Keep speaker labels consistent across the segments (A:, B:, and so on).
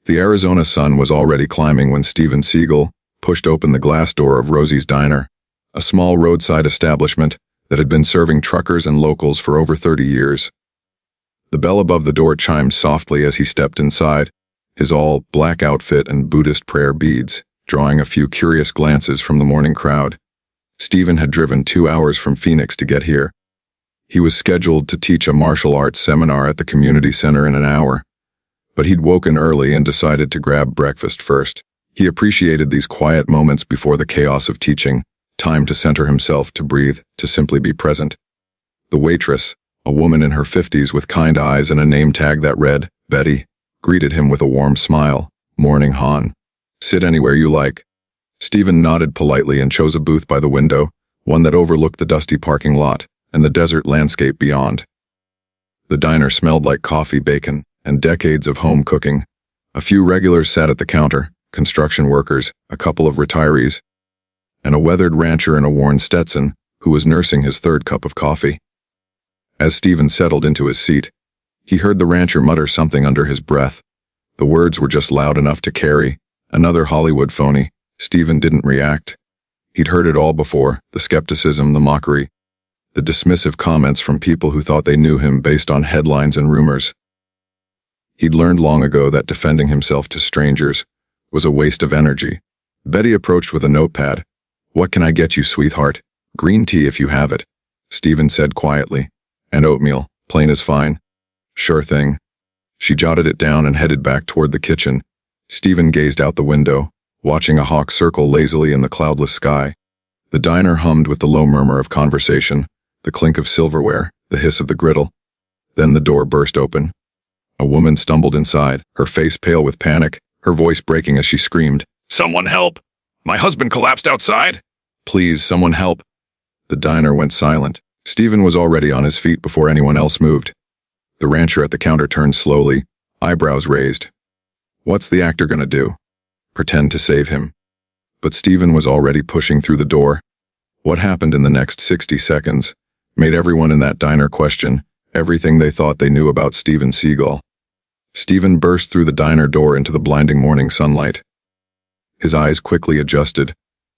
A: The Arizona sun was already climbing when Steven Seagal pushed open the glass door of Rosie's Diner, a small roadside establishment that had been serving truckers and locals for over 30 years. The bell above the door chimed softly as he stepped inside, his all-black outfit and Buddhist prayer beads drawing a few curious glances from the morning crowd. Steven had driven 2 hours from Phoenix to get here. He was scheduled to teach a martial arts seminar at the community center in an hour, but he'd woken early and decided to grab breakfast first. He appreciated these quiet moments before the chaos of teaching, time to center himself, to breathe, to simply be present. The waitress, a woman in her 50s with kind eyes and a name tag that read, Betty, greeted him with a warm smile. "Morning, Han. Sit anywhere you like." Steven nodded politely and chose a booth by the window, one that overlooked the dusty parking lot and the desert landscape beyond. The diner smelled like coffee, bacon, and decades of home cooking. A few regulars sat at the counter, construction workers, a couple of retirees, and a weathered rancher in a worn Stetson who was nursing his third cup of coffee. As Steven settled into his seat, he heard the rancher mutter something under his breath. The words were just loud enough to carry. Another Hollywood phony. Steven didn't react. He'd heard it all before, the skepticism, the mockery, the dismissive comments from people who thought they knew him based on headlines and rumors. He'd learned long ago that defending himself to strangers was a waste of energy. Betty approached with a notepad. "What can I get you, sweetheart?" "Green tea if you have it," Steven said quietly. "And oatmeal, plain as fine." "Sure thing." She jotted it down and headed back toward the kitchen. Steven gazed out the window, watching a hawk circle lazily in the cloudless sky. The diner hummed with the low murmur of conversation, the clink of silverware, the hiss of the griddle. Then the door burst open. A woman stumbled inside, her face pale with panic, her voice breaking as she screamed, "Someone help! My husband collapsed outside! Please, someone help!" The diner went silent. Steven was already on his feet before anyone else moved. The rancher at the counter turned slowly, eyebrows raised. What's the actor gonna do? Pretend to save him? But Steven was already pushing through the door. What happened in the next 60 seconds made everyone in that diner question everything they thought they knew about Steven Seagal. Steven burst through the diner door into the blinding morning sunlight. His eyes quickly adjusted,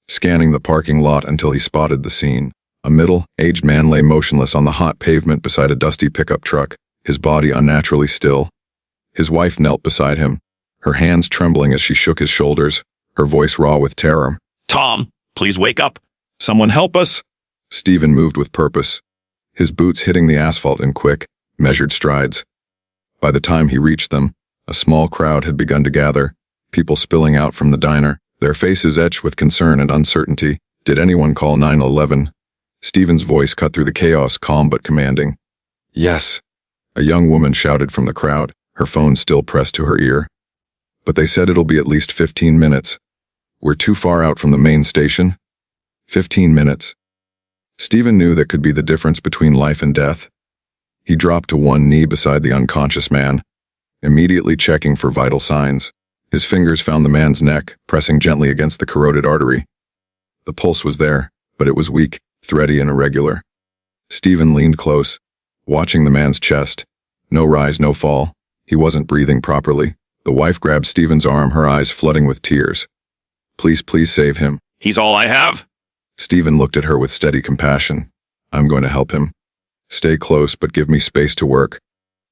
A: scanning the parking lot until he spotted the scene. A middle-aged man lay motionless on the hot pavement beside a dusty pickup truck, his body unnaturally still. His wife knelt beside him, her hands trembling as she shook his shoulders, her voice raw with terror.
B: "Tom, please wake up."
A: "Someone help us!" Steven moved with purpose, his boots hitting the asphalt in quick, measured strides. By the time he reached them, a small crowd had begun to gather, people spilling out from the diner, their faces etched with concern and uncertainty. Did anyone call 911? Steven's voice cut through the chaos, calm but commanding. "Yes," a young woman shouted from the crowd, her phone still pressed to her ear. "But they said it'll be at least 15 minutes. We're too far out from the main station." 15 minutes. Steven knew that could be the difference between life and death. He dropped to one knee beside the unconscious man, immediately checking for vital signs. His fingers found the man's neck, pressing gently against the corroded artery. The pulse was there, but it was weak, thready and irregular. Steven leaned close, watching the man's chest. No rise, no fall. He wasn't breathing properly. The wife grabbed Steven's arm, her eyes flooding with tears. "Please, please save him."
B: "He's all I have."
A: Steven looked at her with steady compassion. "I'm going to help him. Stay close, but give me space to work."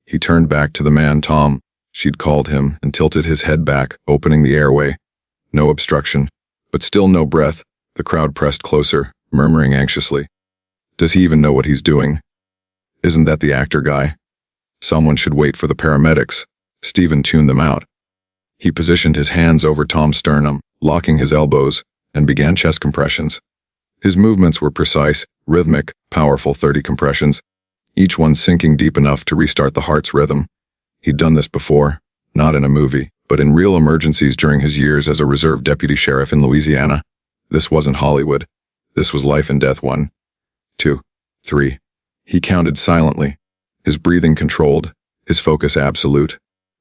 A: He turned back to the man, Tom, she'd called him, and tilted his head back, opening the airway. No obstruction, but still no breath. The crowd pressed closer, murmuring anxiously. Does he even know what he's doing? Isn't that the actor guy? Someone should wait for the paramedics. Steven tuned them out. He positioned his hands over Tom's sternum, locking his elbows, and began chest compressions. His movements were precise, rhythmic, powerful 30 compressions, each one sinking deep enough to restart the heart's rhythm. He'd done this before, not in a movie, but in real emergencies during his years as a reserve deputy sheriff in Louisiana. This wasn't Hollywood. This was life and death. 1, 2, 3. He counted silently, his breathing controlled, his focus absolute.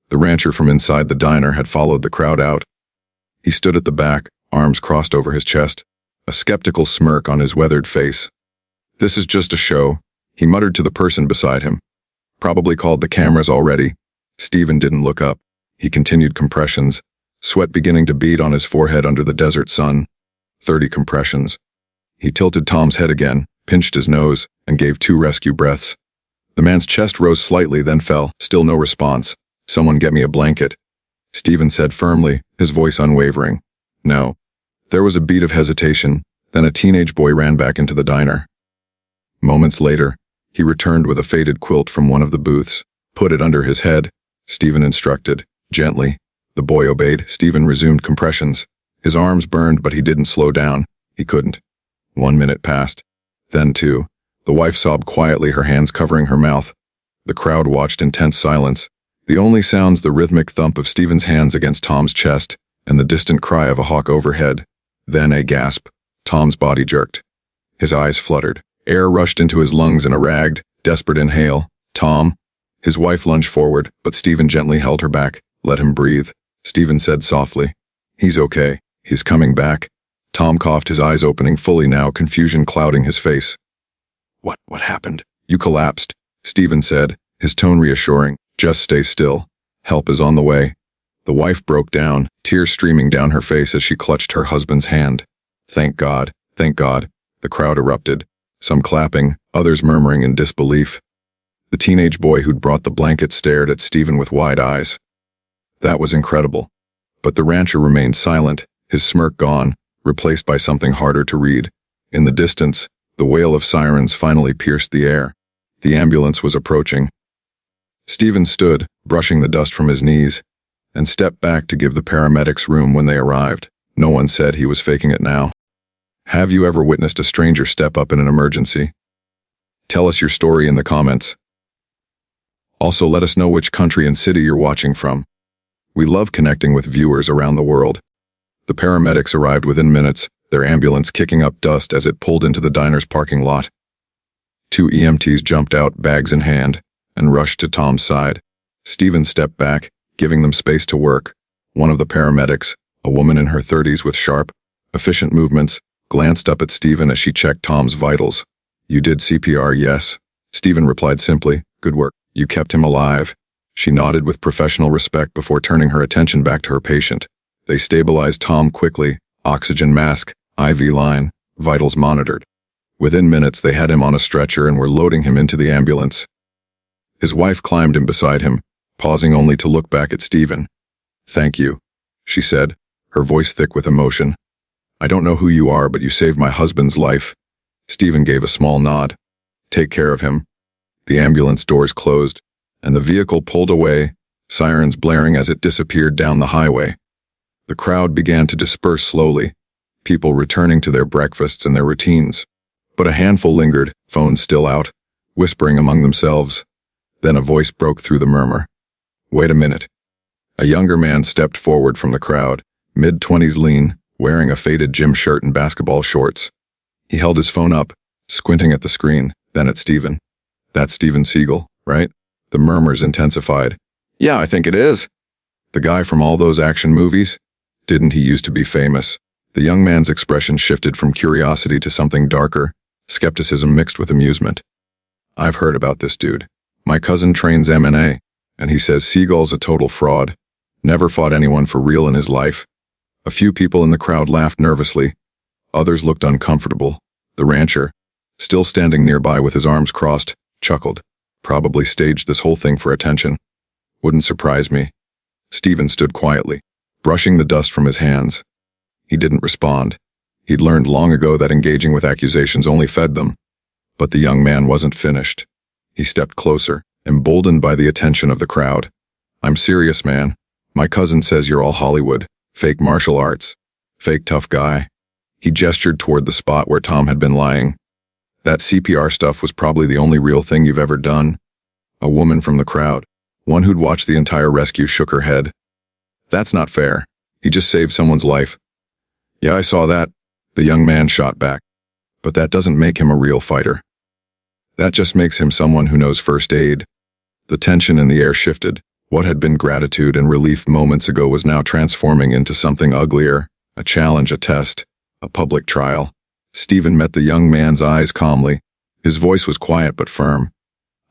A: The rancher from inside the diner had followed the crowd out. He stood at the back, arms crossed over his chest, a skeptical smirk on his weathered face. "This is just a show," he muttered to the person beside him. "Probably called the cameras already." Steven didn't look up. He continued compressions, sweat beginning to bead on his forehead under the desert sun. 30 compressions. He tilted Tom's head again, pinched his nose, and gave 2 rescue breaths. The man's chest rose slightly, then fell. Still no response. "Someone get me a blanket," Steven said firmly, his voice unwavering. "No." There was a beat of hesitation, then a teenage boy ran back into the diner. Moments later, he returned with a faded quilt from one of the booths. "Put it under his head," Steven instructed, gently. The boy obeyed. Steven resumed compressions. His arms burned, but he didn't slow down. He couldn't. 1 minute passed. Then 2. The wife sobbed quietly, her hands covering her mouth. The crowd watched in tense silence. The only sounds the rhythmic thump of Steven's hands against Tom's chest and the distant cry of a hawk overhead. Then a gasp. Tom's body jerked. His eyes fluttered. Air rushed into his lungs in a ragged, desperate inhale. "Tom." His wife lunged forward, but Steven gently held her back. "Let him breathe," Steven said softly. "He's okay. He's coming back." Tom coughed, his eyes opening fully now, confusion clouding his face. What happened?" "You collapsed," Steven said, his tone reassuring. "Just stay still. Help is on the way." The wife broke down, tears streaming down her face as she clutched her husband's hand. "Thank God, thank God." The crowd erupted, some clapping, others murmuring in disbelief. The teenage boy who'd brought the blanket stared at Steven with wide eyes. That was incredible. But the rancher remained silent, his smirk gone, replaced by something harder to read. In the distance, the wail of sirens finally pierced the air. The ambulance was approaching. Steven stood, brushing the dust from his knees, and stepped back to give the paramedics room when they arrived. No one said he was faking it now. Have you ever witnessed a stranger step up in an emergency? Tell us your story in the comments. Also, let us know which country and city you're watching from. We love connecting with viewers around the world. The paramedics arrived within minutes, their ambulance kicking up dust as it pulled into the diner's parking lot. 2 EMTs jumped out, bags in hand, and rushed to Tom's side. Steven stepped back, giving them space to work. One of the paramedics, a woman in her 30s with sharp, efficient movements, glanced up at Steven as she checked Tom's vitals. "You did CPR, yes?" Steven replied simply, "Good work. You kept him alive." She nodded with professional respect before turning her attention back to her patient. They stabilized Tom quickly, oxygen mask, IV line, vitals monitored. Within minutes, they had him on a stretcher and were loading him into the ambulance. His wife climbed in beside him, pausing only to look back at Steven. "Thank you," she said, her voice thick with emotion. "I don't know who you are, but you saved my husband's life." Steven gave a small nod. "Take care of him." The ambulance doors closed, and the vehicle pulled away, sirens blaring as it disappeared down the highway. The crowd began to disperse slowly, people returning to their breakfasts and their routines. But a handful lingered, phones still out, whispering among themselves. Then a voice broke through the murmur. "Wait a minute." A younger man stepped forward from the crowd, mid-20s lean, wearing a faded gym shirt and basketball shorts. He held his phone up, squinting at the screen, then at Steven. "That's Steven Seagal, right?" The murmurs intensified. "Yeah, I think it is." "The guy from all those action movies? Didn't he used to be famous?" The young man's expression shifted from curiosity to something darker, skepticism mixed with amusement. "I've heard about this dude. My cousin trains MMA, and he says Seagal's a total fraud. Never fought anyone for real in his life." A few people in the crowd laughed nervously. Others looked uncomfortable. The rancher, still standing nearby with his arms crossed, chuckled. "Probably staged this whole thing for attention. Wouldn't surprise me." Steven stood quietly, brushing the dust from his hands. He didn't respond. He'd learned long ago that engaging with accusations only fed them. But the young man wasn't finished. He stepped closer, emboldened by the attention of the crowd. "I'm serious, man. My cousin says you're all Hollywood, fake martial arts, fake tough guy." He gestured toward the spot where Tom had been lying. "That CPR stuff was probably the only real thing you've ever done." A woman from the crowd, one who'd watched the entire rescue, shook her head. "That's not fair. He just saved someone's life." "Yeah, I saw that," the young man shot back. "But that doesn't make him a real fighter. That just makes him someone who knows first aid." The tension in the air shifted. What had been gratitude and relief moments ago was now transforming into something uglier, a challenge, a test, a public trial. Steven met the young man's eyes calmly. His voice was quiet but firm.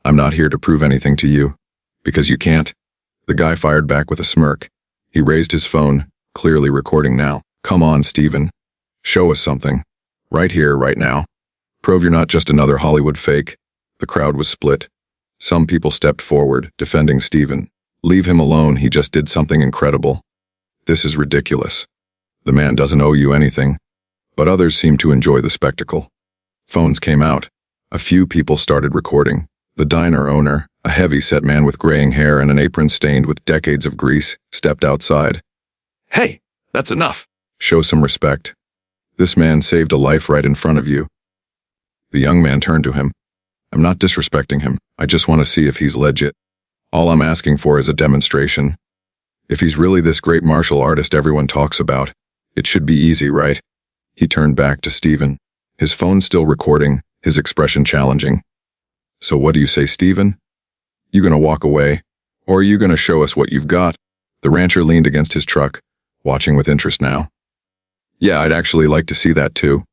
A: "I'm not here to prove anything to you. Because you can't." The guy fired back with a smirk. He raised his phone, clearly recording now. Come on, Steven. Show us something. Right here, right now. Prove you're not just another Hollywood fake. The crowd was split. Some people stepped forward, defending Steven. Leave him alone, he just did something incredible. This is ridiculous. The man doesn't owe you anything. But others seemed to enjoy the spectacle. Phones came out. A few people started recording. The diner owner, a heavy-set man with graying hair and an apron stained with decades of grease, stepped outside.
B: Hey, that's enough.
A: Show some respect. This man saved a life right in front of you. The young man turned to him. I'm not disrespecting him. I just want to see if he's legit. All I'm asking for is a demonstration. If he's really this great martial artist everyone talks about, it should be easy, right? He turned back to Steven, his phone still recording, his expression challenging. So what do you say, Steven? You gonna walk away? Or are you gonna show us what you've got? The rancher leaned against his truck, watching with interest now. Yeah, I'd actually like to see that too.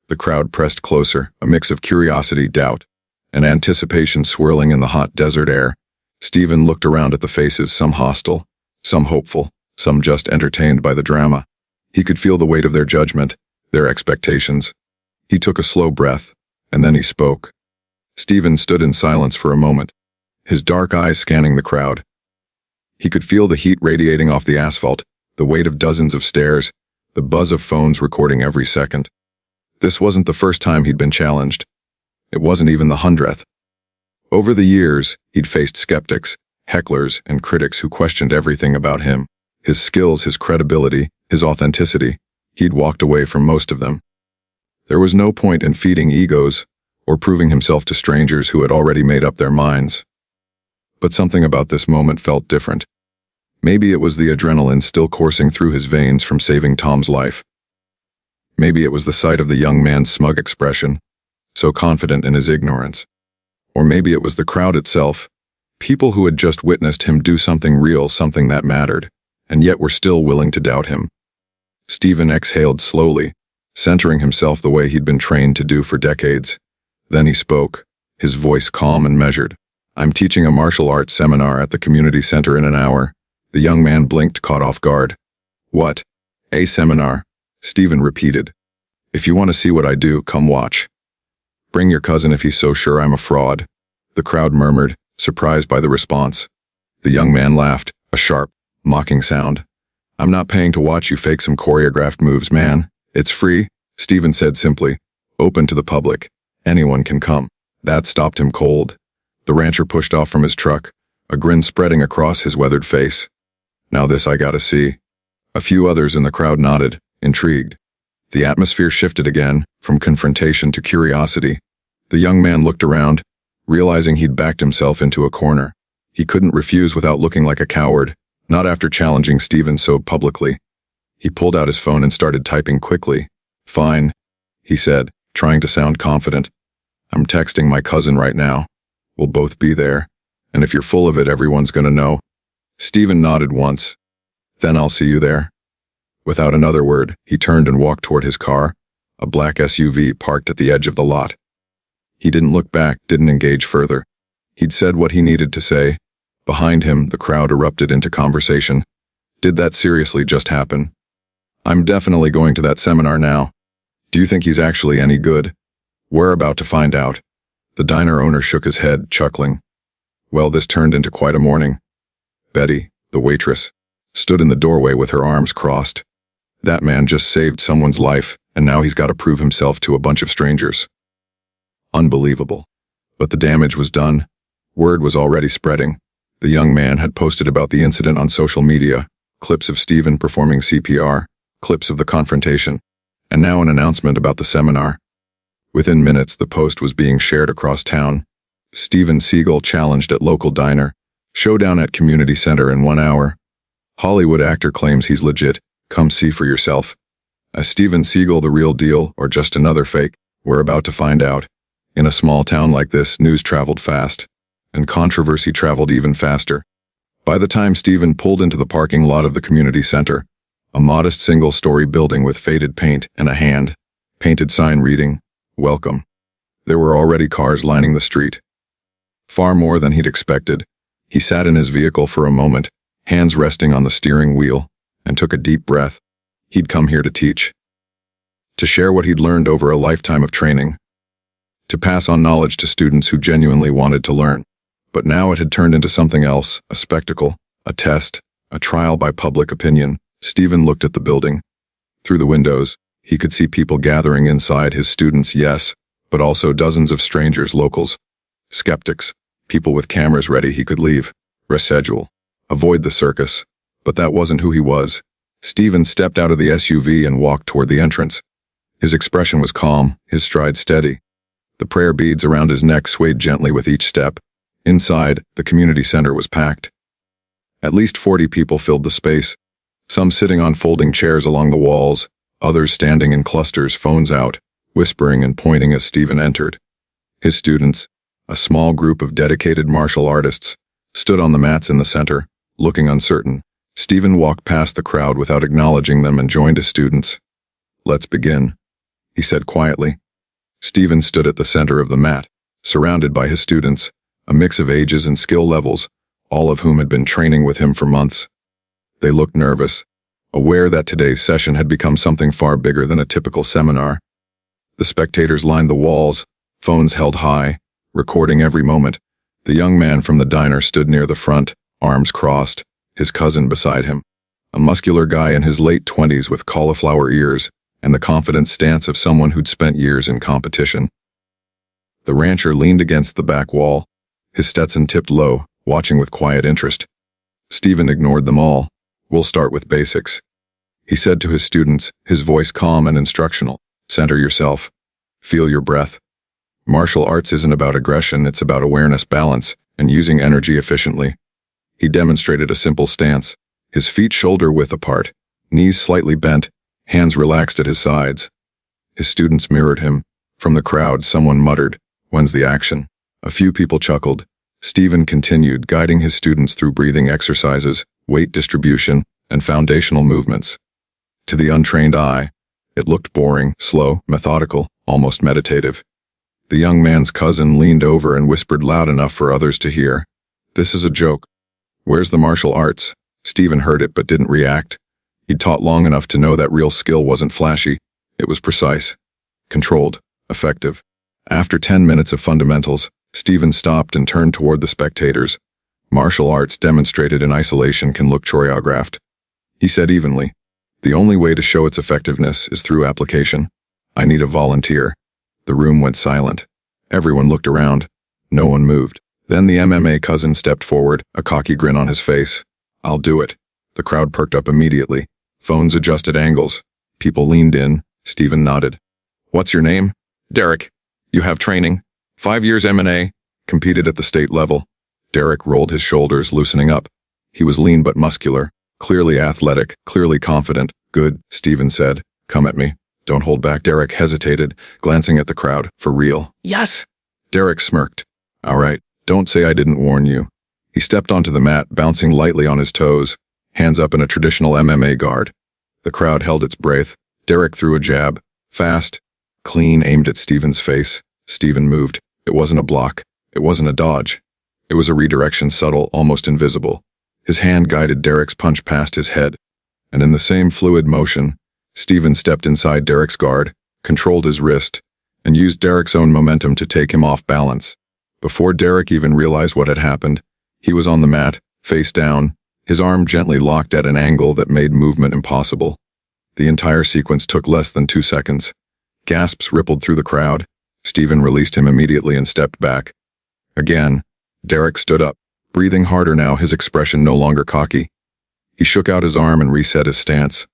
A: The crowd pressed closer, a mix of curiosity, doubt, and anticipation swirling in the hot desert air. Steven looked around at the faces, some hostile, some hopeful, some just entertained by the drama. He could feel the weight of their judgment, their expectations. He took a slow breath, and then he spoke. Steven stood in silence for a moment, his dark eyes scanning the crowd. He could feel the heat radiating off the asphalt, the weight of dozens of stares, the buzz of phones recording every second. This wasn't the first time he'd been challenged. It wasn't even the 100th. Over the years, he'd faced skeptics, hecklers, and critics who questioned everything about him. His skills, his credibility, his authenticity. He'd walked away from most of them. There was no point in feeding egos or proving himself to strangers who had already made up their minds. But something about this moment felt different. Maybe it was the adrenaline still coursing through his veins from saving Tom's life. Maybe it was the sight of the young man's smug expression, so confident in his ignorance. Or maybe it was the crowd itself, people who had just witnessed him do something real, something that mattered, and yet were still willing to doubt him. Steven exhaled slowly, centering himself the way he'd been trained to do for decades. Then he spoke, his voice calm and measured. I'm teaching a martial arts seminar at the community center in an hour. The young man blinked, caught off guard. What? A seminar? Steven repeated. If you want to see what I do, come watch. Bring your cousin if he's so sure I'm a fraud. The crowd murmured, surprised by the response. The young man laughed, a sharp, mocking sound. I'm not paying to watch you fake some choreographed moves, man. It's free, Steven said simply. Open to the public. Anyone can come. That stopped him cold. The rancher pushed off from his truck, a grin spreading across his weathered face. Now this I gotta see. A few others in the crowd nodded, intrigued. The atmosphere shifted again, from confrontation to curiosity. The young man looked around, realizing he'd backed himself into a corner. He couldn't refuse without looking like a coward, not after challenging Steven so publicly. He pulled out his phone and started typing quickly. Fine, he said, trying to sound confident. I'm texting my cousin right now. We'll both be there, and if you're full of it, everyone's gonna know. Steven nodded once. Then I'll see you there. Without another word, he turned and walked toward his car, a black SUV parked at the edge of the lot. He didn't look back, didn't engage further. He'd said what he needed to say. Behind him, the crowd erupted into conversation. Did that seriously just happen? I'm definitely going to that seminar now. Do you think he's actually any good? We're about to find out. The diner owner shook his head, chuckling. Well, this turned into quite a morning. Betty, the waitress, stood in the doorway with her arms crossed. That man just saved someone's life, and now he's got to prove himself to a bunch of strangers. Unbelievable. But the damage was done. Word was already spreading. The young man had posted about the incident on social media, clips of Steven performing CPR, clips of the confrontation, and now an announcement about the seminar. Within minutes, the post was being shared across town. Steven Seagal challenged at local diner. Showdown at community center in 1 hour. Hollywood actor claims he's legit. Come see for yourself. Is Steven Seagal the real deal or just another fake? We're about to find out. In a small town like this, news traveled fast, and controversy traveled even faster. By the time Steven pulled into the parking lot of the community center, a modest single-story building with faded paint and a hand-painted sign reading, "Welcome." There were already cars lining the street. Far more than he'd expected. He sat in his vehicle for a moment, hands resting on the steering wheel, and took a deep breath. He'd come here to teach. To share what he'd learned over a lifetime of training. To pass on knowledge to students who genuinely wanted to learn. But now it had turned into something else, a spectacle, a test, a trial by public opinion. Steven looked at the building. Through the windows, he could see people gathering inside, his students, yes, but also dozens of strangers, locals, skeptics, people with cameras ready. He could leave, reschedule, avoid the circus, but that wasn't who he was. Steven stepped out of the SUV and walked toward the entrance. His expression was calm, his stride steady. The prayer beads around his neck swayed gently with each step. Inside, the community center was packed. At least 40 people filled the space, some sitting on folding chairs along the walls, others standing in clusters, phones out, whispering and pointing as Steven entered. His students, a small group of dedicated martial artists, stood on the mats in the center, looking uncertain. Steven walked past the crowd without acknowledging them and joined his students. "Let's begin," he said quietly. Steven stood at the center of the mat, surrounded by his students, a mix of ages and skill levels, all of whom had been training with him for months. They looked nervous, aware that today's session had become something far bigger than a typical seminar. The spectators lined the walls, phones held high, recording every moment. The young man from the diner stood near the front, arms crossed, his cousin beside him, a muscular guy in his late 20s with cauliflower ears and the confident stance of someone who'd spent years in competition. The rancher leaned against the back wall, his Stetson tipped low, watching with quiet interest. Steven ignored them all. "We'll start with basics," he said to his students, his voice calm and instructional. "Center yourself. Feel your breath. Martial arts isn't about aggression, it's about awareness, balance, and using energy efficiently." He demonstrated a simple stance, his feet shoulder-width apart, knees slightly bent, hands relaxed at his sides. His students mirrored him. From the crowd, someone muttered, "When's the action?" A few people chuckled. Steven continued, guiding his students through breathing exercises, weight distribution, and foundational movements. To the untrained eye, it looked boring, slow, methodical, almost meditative. The young man's cousin leaned over and whispered loud enough for others to hear, "This is a joke. Where's the martial arts?" Steven heard it but didn't react. He'd taught long enough to know that real skill wasn't flashy. It was precise, controlled, effective. After 10 minutes of fundamentals, Steven stopped and turned toward the spectators. "Martial arts demonstrated in isolation can look choreographed," he said evenly. "The only way to show its effectiveness is through application. I need a volunteer." The room went silent. Everyone looked around. No one moved. Then the MMA cousin stepped forward, a cocky grin on his face. "I'll do it." The crowd perked up immediately. Phones adjusted angles. People leaned in. Steven nodded. "What's your name?" "Derek." "You have training?" 5 years M&A, competed at the state level." Derek rolled his shoulders, loosening up. He was lean but muscular, clearly athletic, clearly confident. "Good," Steven said. "Come at me. Don't hold back." Derek hesitated, glancing at the crowd. "For real?" "Yes." Derek smirked. "All right, don't say I didn't warn you." He stepped onto the mat, bouncing lightly on his toes, hands up in a traditional MMA guard. The crowd held its breath. Derek threw a jab, fast, clean, aimed at Steven's face. Steven moved. It wasn't a block. It wasn't a dodge. It was a redirection, subtle, almost invisible. His hand guided Derek's punch past his head, and in the same fluid motion, Steven stepped inside Derek's guard, controlled his wrist, and used Derek's own momentum to take him off balance. Before Derek even realized what had happened, he was on the mat, face down, his arm gently locked at an angle that made movement impossible. The entire sequence took less than 2 seconds. Gasps rippled through the crowd. Steven released him immediately and stepped back. Again, Derek stood up, breathing harder now, his expression no longer cocky. He shook out his arm and reset his stance.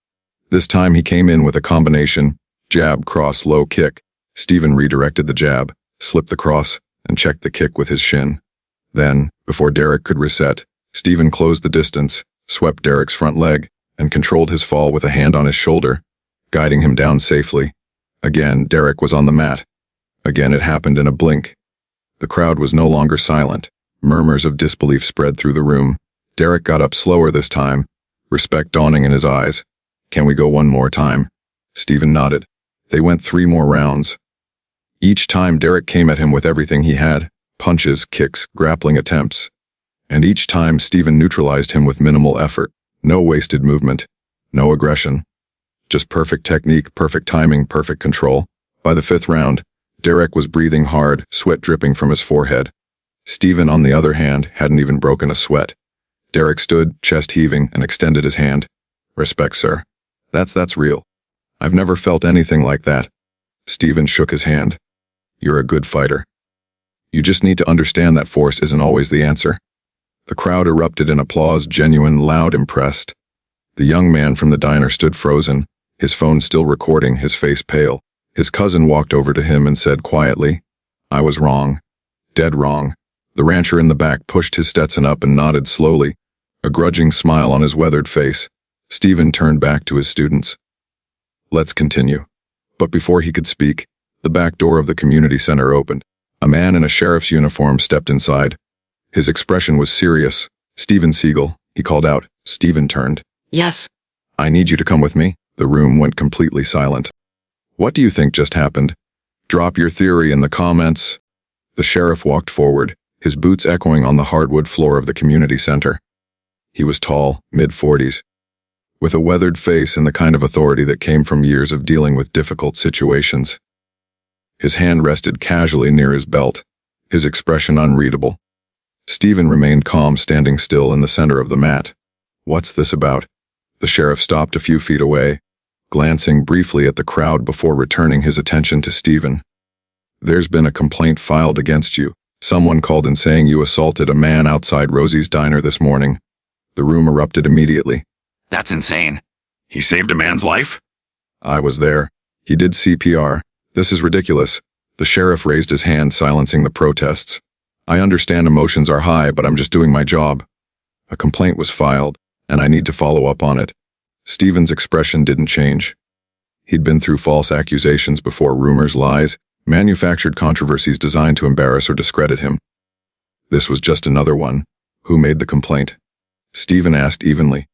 A: This time he came in with a combination, jab, cross, low kick. Steven redirected the jab, slipped the cross, and checked the kick with his shin. Then, before Derek could reset, Steven closed the distance, swept Derek's front leg, and controlled his fall with a hand on his shoulder, guiding him down safely. Again, Derek was on the mat. Again, it happened in a blink. The crowd was no longer silent. Murmurs of disbelief spread through the room. Derek got up slower this time, respect dawning in his eyes. "Can we go one more time?" Steven nodded. They went 3 more rounds. Each time Derek came at him with everything he had, punches, kicks, grappling attempts. And each time Steven neutralized him with minimal effort. No wasted movement. No aggression. Just perfect technique, perfect timing, perfect control. By the 5th round, Derek was breathing hard, sweat dripping from his forehead. Steven, on the other hand, hadn't even broken a sweat. Derek stood, chest heaving, and extended his hand. "Respect, sir. That's real. I've never felt anything like that." Steven shook his hand. "You're a good fighter. You just need to understand that force isn't always the answer." The crowd erupted in applause, genuine, loud, impressed. The young man from the diner stood frozen, his phone still recording, his face pale. His cousin walked over to him and said quietly, "I was wrong. Dead wrong." The rancher in the back pushed his Stetson up and nodded slowly, a grudging smile on his weathered face. Steven turned back to his students. "Let's continue." But before he could speak, the back door of the community center opened. A man in a sheriff's uniform stepped inside. His expression was serious. "Steven Seagal," he called out. Steven turned.
B: Yes.
A: "I need you to come with me." The room went completely silent. "What do you think just happened? Drop your theory in the comments." The sheriff walked forward, his boots echoing on the hardwood floor of the community center. He was tall, mid-40s, with a weathered face and the kind of authority that came from years of dealing with difficult situations. His hand rested casually near his belt, his expression unreadable. Steven remained calm, standing still in the center of the mat. "What's this about?" The sheriff stopped a few feet away, glancing briefly at the crowd before returning his attention to Steven. "There's been a complaint filed against you. Someone called in saying you assaulted a man outside Rosie's diner this morning." The room erupted immediately.
B: That's insane. He saved a man's life?
A: "I was there. He did CPR. This is ridiculous." The sheriff raised his hand, silencing the protests. "I understand emotions are high, but I'm just doing my job. A complaint was filed, and I need to follow up on it." Steven's expression didn't change. He'd been through false accusations before, rumors, lies, manufactured controversies designed to embarrass or discredit him. This was just another one. "Who made the complaint?" Steven asked evenly.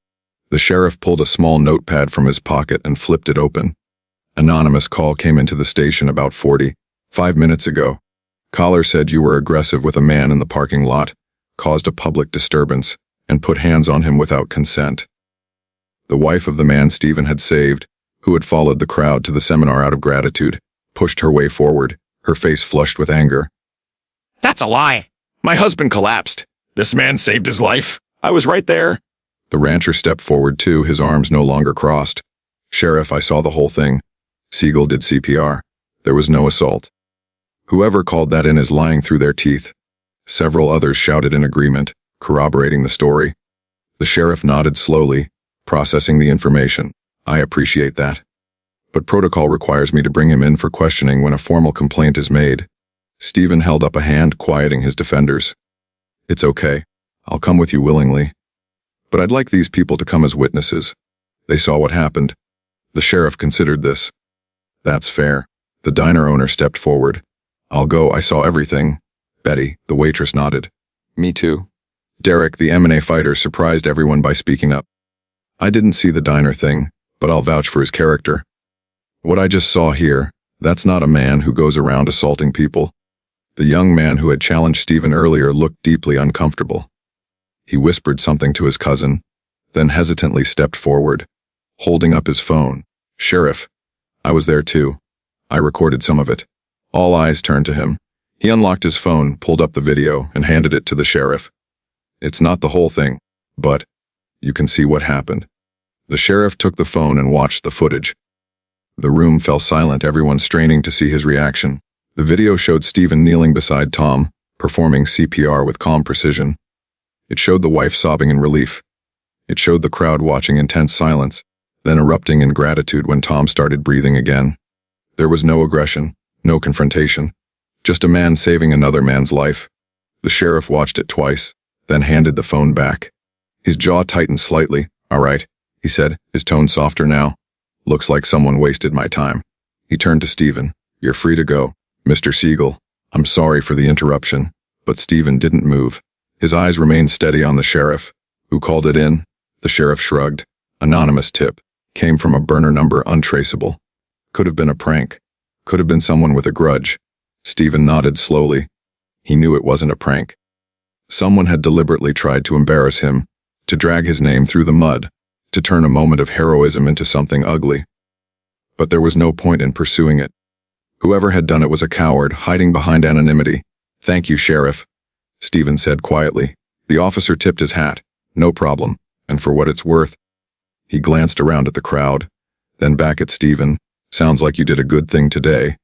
A: The sheriff pulled a small notepad from his pocket and flipped it open. "Anonymous call came into the station about 45 minutes ago. Caller said you were aggressive with a man in the parking lot, caused a public disturbance, and put hands on him without consent." The wife of the man Steven had saved, who had followed the crowd to the seminar out of gratitude, pushed her way forward, her face flushed with anger.
B: That's a lie. My husband collapsed. This man saved his life. I was right there.
A: The rancher stepped forward too, his arms no longer crossed. "Sheriff, I saw the whole thing. Seagal did CPR. There was no assault. Whoever called that in is lying through their teeth." Several others shouted in agreement, corroborating the story. The sheriff nodded slowly, processing the information. "I appreciate that. But protocol requires me to bring him in for questioning when a formal complaint is made." Steven held up a hand, quieting his defenders. "It's okay. I'll come with you willingly. But I'd like these people to come as witnesses. They saw what happened." The sheriff considered this. "That's fair." The diner owner stepped forward. "I'll go, I saw everything." Betty, the waitress, nodded. "Me too." Derek, the M&A fighter, surprised everyone by speaking up. "I didn't see the diner thing, but I'll vouch for his character. What I just saw here, that's not a man who goes around assaulting people." The young man who had challenged Steven earlier looked deeply uncomfortable. He whispered something to his cousin, then hesitantly stepped forward, holding up his phone. "Sheriff, I was there too. I recorded some of it." All eyes turned to him. He unlocked his phone, pulled up the video, and handed it to the sheriff. "It's not the whole thing, but you can see what happened." The sheriff took the phone and watched the footage. The room fell silent, everyone straining to see his reaction. The video showed Steven kneeling beside Tom, performing CPR with calm precision. It showed the wife sobbing in relief. It showed the crowd watching in tense silence, then erupting in gratitude when Tom started breathing again. There was no aggression, no confrontation, just a man saving another man's life. The sheriff watched it twice, then handed the phone back. His jaw tightened slightly. "All right," he said, his tone softer now. "Looks like someone wasted my time." He turned to Steven. "You're free to go, Mr. Seagal. I'm sorry for the interruption." But Steven didn't move. His eyes remained steady on the sheriff. "Who called it in?" The sheriff shrugged. "Anonymous tip. Came from a burner number untraceable. Could have been a prank. Could have been someone with a grudge." Steven nodded slowly. He knew it wasn't a prank. Someone had deliberately tried to embarrass him, to drag his name through the mud, to turn a moment of heroism into something ugly. But there was no point in pursuing it. Whoever had done it was a coward, hiding behind anonymity. "Thank you, Sheriff," Steven said quietly. The officer tipped his hat. "No problem, and for what it's worth." He glanced around at the crowd, then back at Steven. "Sounds like you did a good thing today."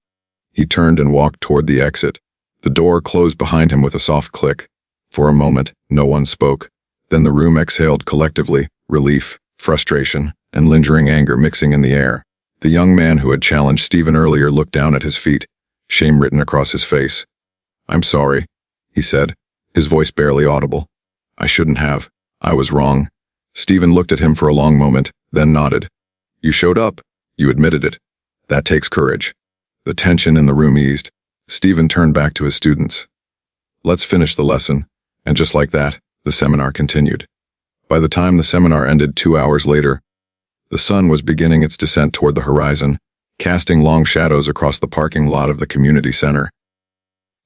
A: He turned and walked toward the exit. The door closed behind him with a soft click. For a moment, no one spoke. Then the room exhaled collectively, relief, frustration, and lingering anger mixing in the air. The young man who had challenged Steven earlier looked down at his feet, shame written across his face. "I'm sorry," he said, his voice barely audible. "I shouldn't have. I was wrong." Steven looked at him for a long moment, then nodded. "You showed up. You admitted it. That takes courage." The tension in the room eased. Steven turned back to his students. "Let's finish the lesson." And just like that, the seminar continued. By the time the seminar ended 2 hours later, the sun was beginning its descent toward the horizon, casting long shadows across the parking lot of the community center.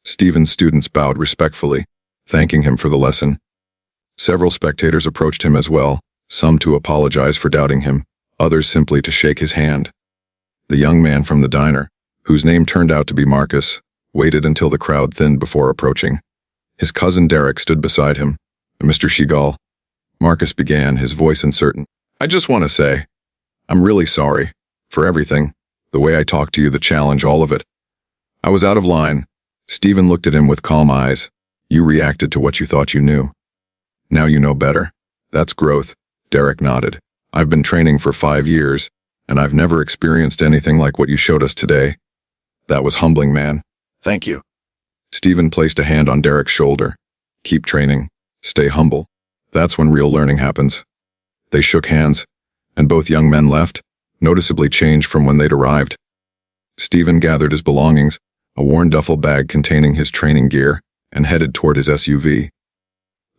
A: Steven's students bowed respectfully, thanking him for the lesson. Several spectators approached him as well, some to apologize for doubting him, others simply to shake his hand. The young man from the diner, whose name turned out to be Marcus, waited until the crowd thinned before approaching. His cousin Derek stood beside him. "Mr. Seagal," Marcus began, his voice uncertain. "I just want to say, I'm really sorry for everything, the way I talked to you, the challenge, all of it. I was out of line." Steven looked at him with calm eyes. "You reacted to what you thought you knew. Now you know better. That's growth." Derek nodded. "I've been training for 5 years, and I've never experienced anything like what you showed us today. That was humbling, man."
B: Thank you.
A: Steven placed a hand on Derek's shoulder. "Keep training. Stay humble. That's when real learning happens." They shook hands, and both young men left, noticeably changed from when they'd arrived. Steven gathered his belongings, a worn duffel bag containing his training gear, and headed toward his SUV.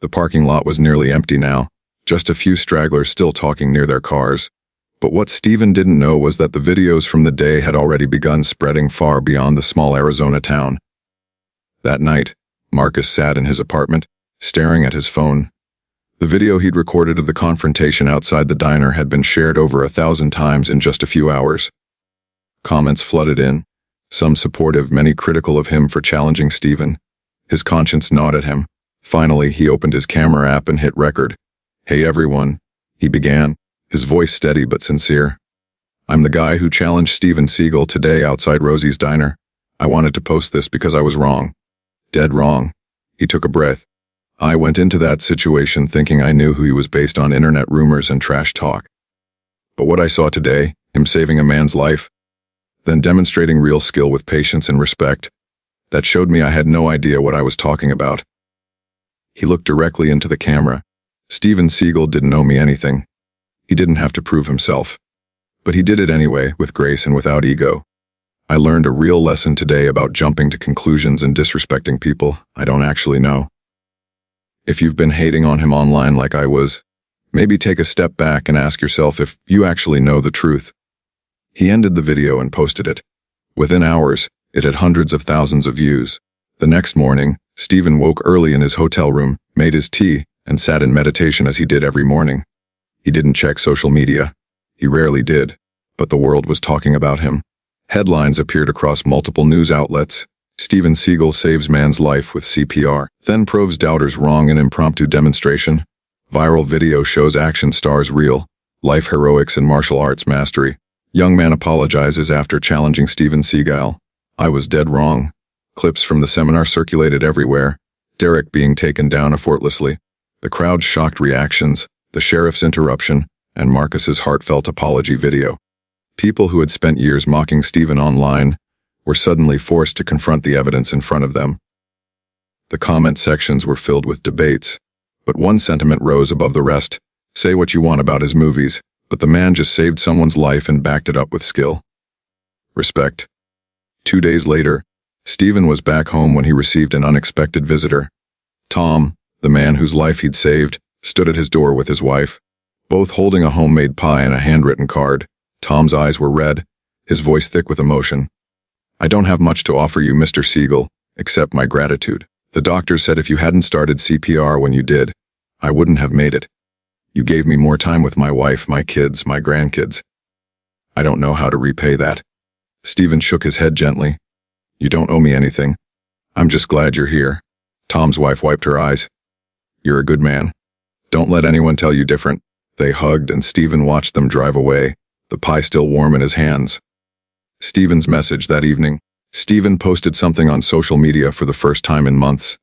A: The parking lot was nearly empty now, just a few stragglers still talking near their cars. But what Steven didn't know was that the videos from the day had already begun spreading far beyond the small Arizona town. That night, Marcus sat in his apartment, staring at his phone. The video he'd recorded of the confrontation outside the diner had been shared over 1,000 times in just a few hours. Comments flooded in, some supportive, many critical of him for challenging Steven. His conscience gnawed at him. Finally, he opened his camera app and hit record. "Hey everyone," he began, his voice steady but sincere. "I'm the guy who challenged Steven Seagal today outside Rosie's diner. I wanted to post this because I was wrong. Dead wrong." He took a breath. "I went into that situation thinking I knew who he was based on internet rumors and trash talk. But what I saw today, him saving a man's life, then demonstrating real skill with patience and respect, that showed me I had no idea what I was talking about." He looked directly into the camera. Steven Seagal didn't owe me anything. He didn't have to prove himself. But he did it anyway, with grace and without ego. I learned a real lesson today about jumping to conclusions and disrespecting people I don't actually know. If you've been hating on him online like I was, maybe take a step back and ask yourself if you actually know the truth. He ended the video and posted it. Within hours, it had hundreds of thousands of views. The next morning, Steven woke early in his hotel room, made his tea, and sat in meditation as he did every morning. He didn't check social media. He rarely did, but the world was talking about him. Headlines appeared across multiple news outlets. Steven Seagal saves man's life with CPR, then proves doubters wrong in impromptu demonstration. Viral video shows action stars real life heroics and martial arts mastery. Young man apologizes after challenging Steven Seagal. I was dead wrong. Clips from the seminar circulated everywhere. Derek being taken down effortlessly. The crowd's shocked reactions, the sheriff's interruption, and Marcus's heartfelt apology video. People who had spent years mocking Steven online were suddenly forced to confront the evidence in front of them. The comment sections were filled with debates, but one sentiment rose above the rest. Say what you want about his movies, but the man just saved someone's life and backed it up with skill. Respect. 2 days later, Steven was back home when he received an unexpected visitor. Tom, the man whose life he'd saved, stood at his door with his wife, both holding a homemade pie and a handwritten card. Tom's eyes were red, his voice thick with emotion. I don't have much to offer you, Mr. Seagal, except my gratitude. The doctor said if you hadn't started CPR when you did, I wouldn't have made it. You gave me more time with my wife, my kids, my grandkids. I don't know how to repay that. Steven shook his head gently. You don't owe me anything. I'm just glad you're here. Tom's wife wiped her eyes. You're a good man. Don't let anyone tell you different. They hugged and Steven watched them drive away, the pie still warm in his hands. Steven's message that evening. Steven posted something on social media for the first time in months.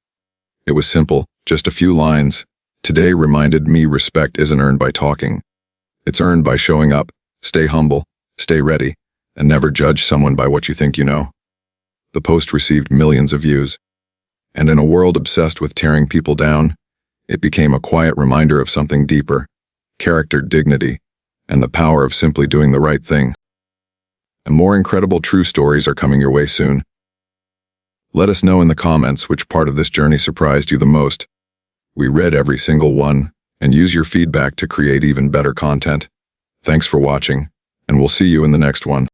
A: It was simple, just a few lines. Today reminded me respect isn't earned by talking. It's earned by showing up, stay humble, stay ready, and never judge someone by what you think you know. The post received millions of views. And in a world obsessed with tearing people down, it became a quiet reminder of something deeper, character, dignity, and the power of simply doing the right thing. And more incredible true stories are coming your way soon. Let us know in the comments which part of this journey surprised you the most. We read every single one, and use your feedback to create even better content. Thanks for watching, and we'll see you in the next one.